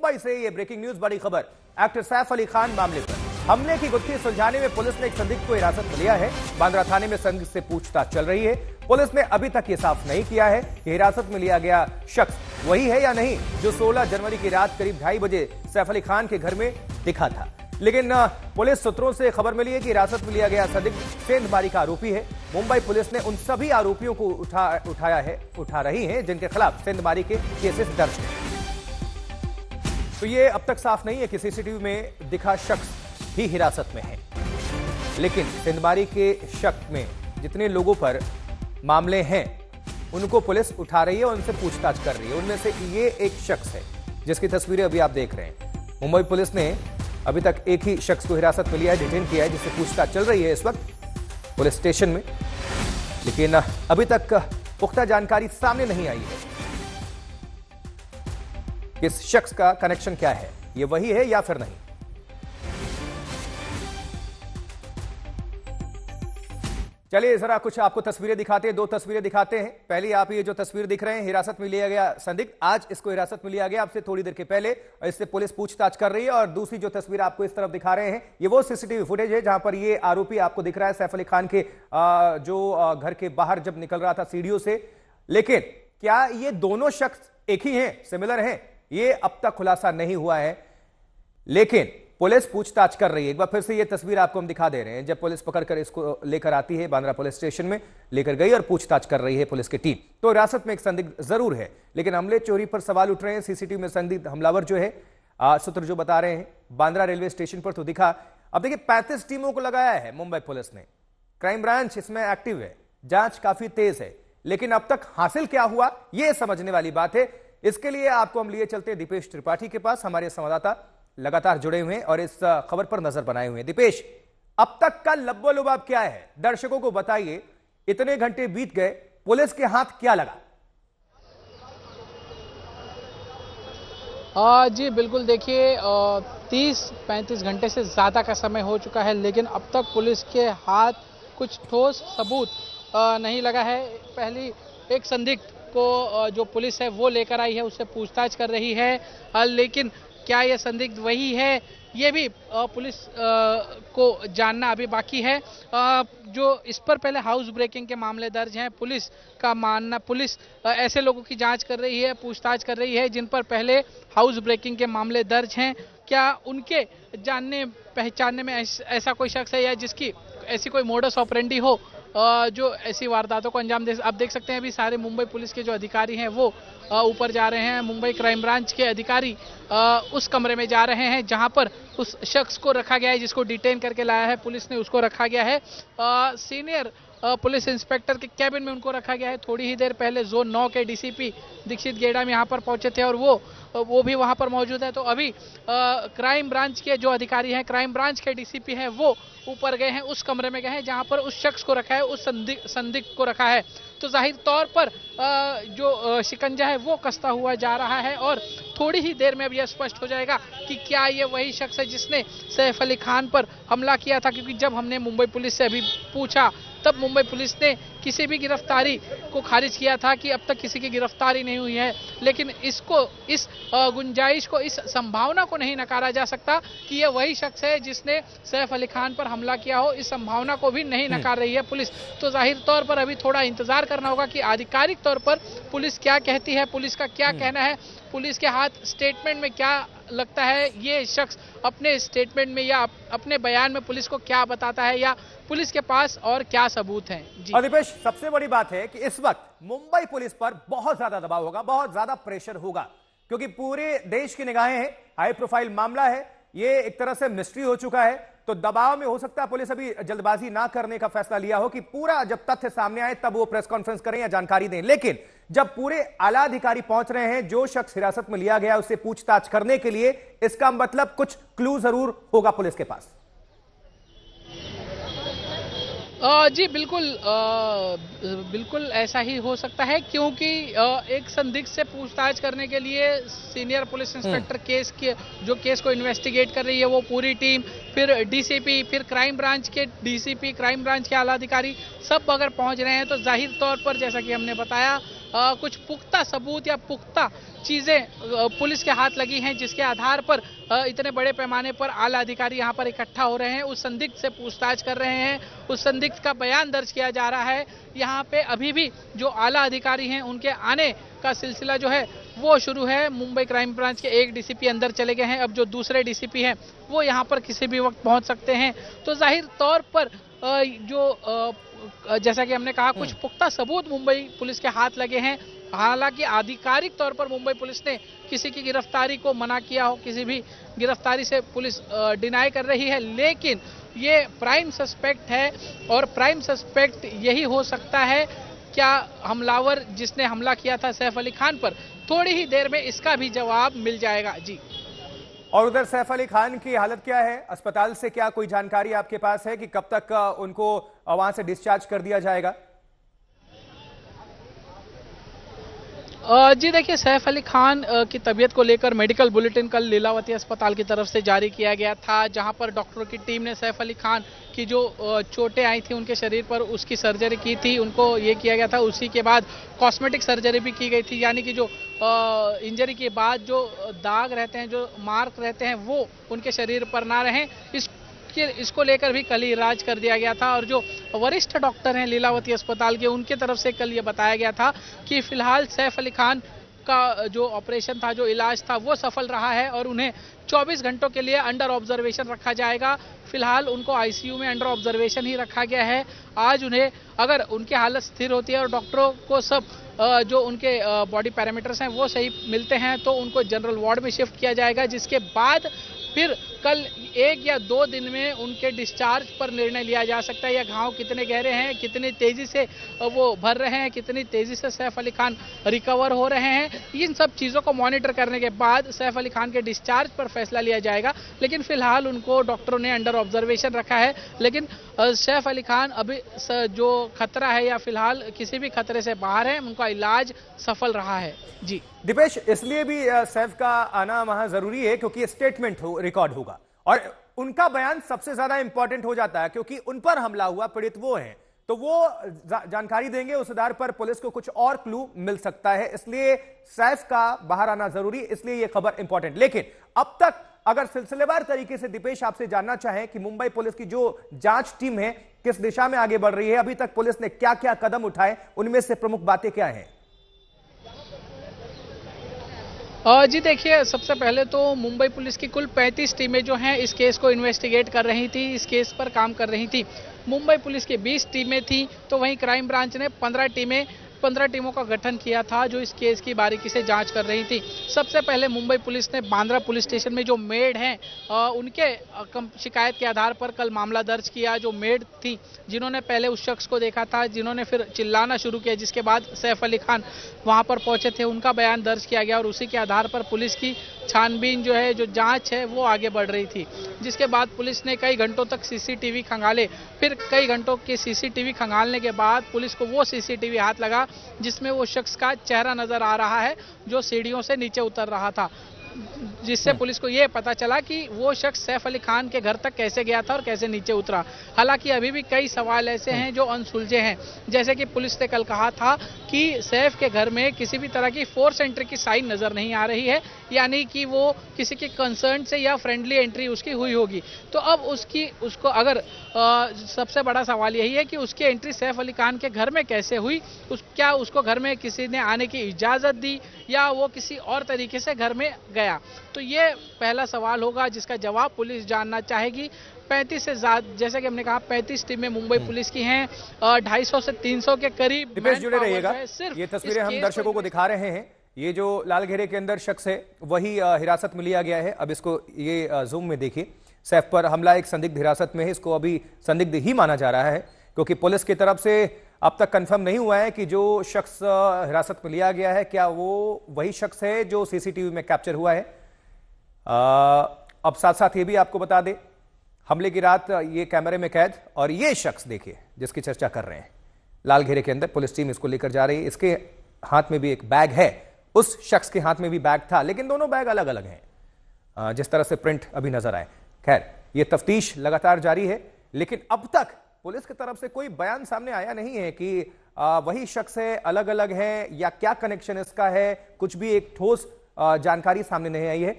मुंबई से ये breaking news, बड़ी खबर। एक्टर सैफ अली खान मामले पर हमले की गुत्थी सुलझाने में पुलिस ने एक संदिग्ध को हिरासत में लिया है। बांद्रा थाने में संदिग्ध से पूछताछ चल रही है। पुलिस ने अभी तक ये साफ नहीं किया है कि हिरासत में लिया गया शख्स वही है या नहीं जो 16 जनवरी की रात करीब 2:30 बजे सैफ अली खान के घर में दिखा था। लेकिन पुलिस सूत्रों से खबर मिली है कि हिरासत में लिया गया संदिग्ध सेंधमारी का आरोपी है। मुंबई पुलिस ने उन सभी आरोपियों को उठा रही है जिनके खिलाफ सेंधमारी के केसेस दर्ज हैं। तो ये अब तक साफ नहीं है कि सीसीटीवी में दिखा शख्स ही हिरासत में है, लेकिन सेंधमारी के शक में जितने लोगों पर मामले हैं उनको पुलिस उठा रही है और उनसे पूछताछ कर रही है। उनमें से ये एक शख्स है जिसकी तस्वीरें अभी आप देख रहे हैं। मुंबई पुलिस ने अभी तक एक ही शख्स को हिरासत में लिया है, डिटेन किया है, जिससे पूछताछ चल रही है इस वक्त पुलिस स्टेशन में। लेकिन अभी तक पुख्ता जानकारी सामने नहीं आई है कि इस शख्स का कनेक्शन क्या है, ये वही है या फिर नहीं। चलिए जरा कुछ आपको तस्वीरें दिखाते हैं, 2 तस्वीरें दिखाते हैं। पहली आप ये जो तस्वीर दिख रहे हैं, हिरासत में लिया गया संदिग्ध, आज इसको हिरासत में लिया गया आपसे थोड़ी देर के पहले, और इससे पुलिस पूछताछ कर रही है। और दूसरी जो तस्वीर आपको इस तरफ दिखा रहे हैं, ये वो सीसीटीवी फुटेज है जहां पर ये आरोपी आपको दिख रहा है सैफ अली खान के जो घर के बाहर जब निकल रहा था सीढ़ियों से। लेकिन क्या ये दोनों शख्स एक ही हैं, सिमिलर हैं, ये अब तक खुलासा नहीं हुआ है। लेकिन पुलिस पूछताछ कर रही है। एक बार फिर से ये तस्वीर आपको हम दिखा दे रहे हैं जब पुलिस पकड़कर इसको लेकर आती है, बांद्रा पुलिस स्टेशन में लेकर गई और पूछताछ कर रही है पुलिस की टीम। तो हिरासत में एक संदिग्ध जरूर है, लेकिन हमले चोरी पर सवाल उठ रहे हैं। सीसीटीवी में संदिग्ध हमलावर जो है, सूत्र जो बता रहे हैं, बांद्रा रेलवे स्टेशन पर तो दिखा। अब देखिए 35 टीमों को लगाया है मुंबई पुलिस ने, क्राइम ब्रांच इसमें एक्टिव है, जांच काफी तेज है, लेकिन अब तक हासिल क्या हुआ यह समझने वाली बात है। इसके लिए आपको हम लिए चलते हैं दीपेश त्रिपाठी के पास। हमारे संवाददाता लगातार जुड़े हुए हैं और इस खबर पर नजर बनाए हुए हैं। दीपेश, अब तक का लब्बो-लुबाब क्या है, दर्शकों को बताइए। इतने घंटे बीत गए, पुलिस के हाथ क्या लगा? जी बिल्कुल, देखिए 30-35 घंटे से ज़्यादा का समय हो चुका है, लेकिन अब तक पुलिस के हाथ कुछ ठोस सबूत नहीं लगा है। पहली एक संदिग्ध को जो पुलिस है वो लेकर आई है, उससे पूछताछ कर रही है, लेकिन क्या यह संदिग्ध वही है, ये भी पुलिस को जानना अभी बाकी है। जो इस पर पहले हाउस ब्रेकिंग के मामले दर्ज हैं, पुलिस का मानना, पुलिस ऐसे लोगों की जांच कर रही है, पूछताछ कर रही है जिन पर पहले हाउस ब्रेकिंग के मामले दर्ज हैं। क्या उनके जानने पहचानने में ऐसा कोई शख्स है या जिसकी ऐसी कोई मोडस ऑपरेंडी हो जो ऐसी वारदातों को अंजाम दे। आप देख सकते हैं अभी सारे मुंबई पुलिस के जो अधिकारी हैं वो ऊपर जा रहे हैं। मुंबई क्राइम ब्रांच के अधिकारी उस कमरे में जा रहे हैं जहां पर उस शख्स को रखा गया है जिसको डिटेन करके लाया है पुलिस ने, उसको रखा गया है। सीनियर पुलिस इंस्पेक्टर के कैबिन में उनको रखा गया है। थोड़ी ही देर पहले जोन 9 के डीसीपी दीक्षित गेड़ाम यहाँ पर पहुंचे थे और वो भी वहां पर मौजूद है। तो अभी क्राइम ब्रांच के जो अधिकारी हैं, क्राइम ब्रांच के डीसीपी हैं, वो ऊपर गए हैं, उस कमरे में गए हैं जहां पर उस शख्स को रखा है, उस संदिग्ध को रखा है। तो जाहिर तौर पर जो शिकंजा है वो कसता हुआ जा रहा है और थोड़ी ही देर में अब यह स्पष्ट हो जाएगा कि क्या ये वही शख्स है जिसने सैफ अली खान पर हमला किया था। क्योंकि जब हमने मुंबई पुलिस से अभी पूछा तब मुंबई पुलिस ने किसी भी गिरफ्तारी को खारिज किया था कि अब तक किसी की गिरफ्तारी नहीं हुई है। लेकिन इस गुंजाइश को, इस संभावना को नहीं नकारा जा सकता कि यह वही शख्स है जिसने सैफ अली खान पर हमला किया हो। इस संभावना को भी नहीं नकार रही है पुलिस। तो जाहिर तौर पर अभी थोड़ा इंतजार करना होगा कि आधिकारिक तौर पर पुलिस क्या कहती है, पुलिस का क्या कहना है, पुलिस के हाथ स्टेटमेंट में क्या लगता है, ये शख्स अपने स्टेटमेंट में या अपने बयान में पुलिस को क्या बताता है, या पुलिस के पास और क्या सबूत हैं। जी दीपेश, सबसे बड़ी बात है कि इस वक्त मुंबई पुलिस पर बहुत ज्यादा दबाव होगा, बहुत ज्यादा प्रेशर होगा, क्योंकि पूरे देश की निगाहें हैं, हाई प्रोफाइल मामला है, ये एक तरह से मिस्ट्री हो चुका है। तो दबाव में हो सकता है पुलिस अभी जल्दबाजी ना करने का फैसला लिया हो कि पूरा जब तथ्य सामने आए तब वो प्रेस कॉन्फ्रेंस करें या जानकारी दें। लेकिन जब पूरे आला अधिकारी पहुंच रहे हैं, जो शख्स हिरासत में लिया गया उससे पूछताछ करने के लिए, इसका मतलब कुछ क्लू जरूर होगा पुलिस के पास। जी बिल्कुल ऐसा ही हो सकता है, क्योंकि एक संदिग्ध से पूछताछ करने के लिए सीनियर पुलिस इंस्पेक्टर जो केस को इन्वेस्टिगेट कर रही है वो पूरी टीम, फिर डीसीपी, फिर क्राइम ब्रांच के डीसीपी, क्राइम ब्रांच के आला अधिकारी सब अगर पहुंच रहे हैं तो जाहिर तौर पर जैसा कि हमने बताया कुछ पुख्ता सबूत या पुख्ता चीजें पुलिस के हाथ लगी हैं, जिसके आधार पर इतने बड़े पैमाने पर आला अधिकारी यहां पर इकट्ठा हो रहे हैं, उस संदिग्ध से पूछताछ कर रहे हैं, उस संदिग्ध का बयान दर्ज किया जा रहा है। यहाँ पे अभी भी जो आला अधिकारी हैं उनके आने का सिलसिला जो है वो शुरू है। मुंबई क्राइम ब्रांच के एक डीसीपी अंदर चले गए हैं, अब जो दूसरे डीसीपी हैं वो यहाँ पर किसी भी वक्त पहुंच सकते हैं। तो जाहिर तौर पर जैसा कि हमने कहा, कुछ पुख्ता सबूत मुंबई पुलिस के हाथ लगे हैं। हालांकि आधिकारिक तौर पर मुंबई पुलिस ने किसी की गिरफ्तारी को मना किया हो, किसी भी गिरफ्तारी से पुलिस डिनाई कर रही है, लेकिन ये प्राइम सस्पेक्ट है और प्राइम सस्पेक्ट यही हो सकता है। क्या हमलावर जिसने हमला किया था सैफ अली खान पर, थोड़ी ही देर में इसका भी जवाब मिल जाएगा। जी। और उधर सैफ अली खान की हालत क्या है? अस्पताल से क्या कोई जानकारी आपके पास है कि कब तक उनको वहां से डिस्चार्ज कर दिया जाएगा? जी देखिए, सैफ अली खान की तबीयत को लेकर मेडिकल बुलेटिन कल लीलावती अस्पताल की तरफ से जारी किया गया था, जहां पर डॉक्टरों की टीम ने सैफ अली खान की जो चोटें आई थी उनके शरीर पर, उसकी सर्जरी की थी, उनको ये किया गया था। उसी के बाद कॉस्मेटिक सर्जरी भी की गई थी, यानी कि जो इंजरी के बाद जो दाग रहते हैं, जो मार्क रहते हैं, वो उनके शरीर पर ना रहें, इसको लेकर भी कल इलाज कर दिया गया था। और जो वरिष्ठ डॉक्टर हैं लीलावती अस्पताल के, उनके तरफ से कल ये बताया गया था कि फिलहाल सैफ अली खान का जो ऑपरेशन था, जो इलाज था, वो सफल रहा है और उन्हें 24 घंटों के लिए अंडर ऑब्जर्वेशन रखा जाएगा। फिलहाल उनको आईसीयू में अंडर ऑब्जर्वेशन ही रखा गया है। आज उन्हें, अगर उनकी हालत स्थिर होती है और डॉक्टरों को सब जो उनके बॉडी पैरामीटर्स हैं वो सही मिलते हैं, तो उनको जनरल वार्ड में शिफ्ट किया जाएगा, जिसके बाद फिर कल 1 या 2 दिन में उनके डिस्चार्ज पर निर्णय लिया जा सकता है। या घाव कितने गहरे हैं, कितनी तेजी से वो भर रहे हैं, कितनी तेजी से सैफ अली खान रिकवर हो रहे हैं, इन सब चीज़ों को मॉनिटर करने के बाद सैफ अली खान के डिस्चार्ज पर फैसला लिया जाएगा। लेकिन फिलहाल उनको डॉक्टरों ने अंडर ऑब्जर्वेशन रखा है। लेकिन सैफ अली खान अभी जो खतरा है या फिलहाल किसी भी खतरे से बाहर है, उनका इलाज सफल रहा है। जी दीपेश, इसलिए भी सैफ का आना वहां जरूरी है क्योंकि स्टेटमेंट रिकॉर्ड होगा और उनका बयान सबसे ज्यादा इंपॉर्टेंट हो जाता है, क्योंकि उन पर हमला हुआ, पीड़ित वो हैं, तो वो जानकारी देंगे, उस आधार पर पुलिस को कुछ और क्लू मिल सकता है। इसलिए सैफ का बाहर आना जरूरी, इसलिए यह खबर इंपॉर्टेंट। लेकिन अब तक अगर सिलसिलेवार तरीके से दीपेश आपसे जानना चाहें कि मुंबई पुलिस की जो जांच टीम है किस दिशा में आगे बढ़ रही है, अभी तक पुलिस ने क्या क्या कदम उठाए, उनमें से प्रमुख बातें क्या हैं? जी देखिए, सबसे पहले तो मुंबई पुलिस की कुल 35 टीमें जो हैं इस केस को इन्वेस्टिगेट कर रही थी, इस केस पर काम कर रही थी। मुंबई पुलिस की 20 टीमें थी, तो वहीं क्राइम ब्रांच ने 15 टीमों का गठन किया था जो इस केस की बारीकी से जांच कर रही थी। सबसे पहले मुंबई पुलिस ने बांद्रा पुलिस स्टेशन में जो मेड हैं उनके शिकायत के आधार पर कल मामला दर्ज किया। जो मेड थी, जिन्होंने पहले उस शख्स को देखा था, जिन्होंने फिर चिल्लाना शुरू किया, जिसके बाद सैफ अली खान वहां पर पहुंचे थे, उनका बयान दर्ज किया गया और उसी के आधार पर पुलिस की छानबीन जो है, जो जांच है, वो आगे बढ़ रही थी। जिसके बाद पुलिस ने कई घंटों तक सीसीटीवी खंगाले, फिर कई घंटों के सीसीटीवी खंगालने के बाद पुलिस को वो सीसीटीवी हाथ लगा जिसमें वो शख्स का चेहरा नजर आ रहा है जो सीढ़ियों से नीचे उतर रहा था, जिससे पुलिस को यह पता चला कि वो शख्स सैफ अली खान के घर तक कैसे गया था और कैसे नीचे उतरा। हालांकि अभी भी कई सवाल ऐसे हैं जो अनसुलझे हैं, जैसे कि पुलिस ने कल कहा था कि सैफ के घर में किसी भी तरह की फोर्स एंट्री की साइन नजर नहीं आ रही है, यानी कि वो किसी के कंसर्न से या फ्रेंडली एंट्री उसकी हुई होगी। तो अब उसको अगर सबसे बड़ा सवाल यही है कि उसकी एंट्री सैफ अली खान के घर में कैसे हुई, क्या उसको घर में किसी ने आने की इजाजत दी या वो किसी और तरीके से घर में गया। तो ये पहला सवाल होगा जिसका जवाब पुलिस जानना चाहेगी। 35 से ज्यादा, जैसे कि हमने कहा, 35 टीमें मुंबई पुलिस की हैं, 250 से 300 के करीब। दीपेश जुड़े रहिएगा, ये तस्वीरें हम दर्शकों को दिखा रहे हैं। ये जो लाल घेरे के अंदर शख्स है वही हिरासत में लिया गया है। अब इसको ये जूम में देखिए, सैफ पर हमला, एक संदिग्ध हिरासत में है, इसको अभी संदिग्ध ही माना जा रहा है क्योंकि पुलिस की तरफ से अब तक कंफर्म नहीं हुआ है कि जो शख्स हिरासत में लिया गया है क्या वो वही शख्स है जो सीसीटीवी में कैप्चर हुआ है। अब साथ साथ ये भी आपको बता दें, हमले की रात ये कैमरे में कैद, और ये शख्स देखिए जिसकी चर्चा कर रहे हैं, लाल घेरे के अंदर पुलिस टीम इसको लेकर जा रही है। इसके हाथ में भी एक बैग है, उस शख्स के हाथ में भी बैग था, लेकिन दोनों बैग अलग अलग हैं जिस तरह से प्रिंट अभी नजर आए। खैर, ये तफ्तीश लगातार जारी है, लेकिन अब तक पुलिस की तरफ से कोई बयान सामने आया नहीं है कि वही शख्स है, अलग अलग है, या क्या कनेक्शन इसका है, कुछ भी एक ठोस जानकारी सामने नहीं आई है।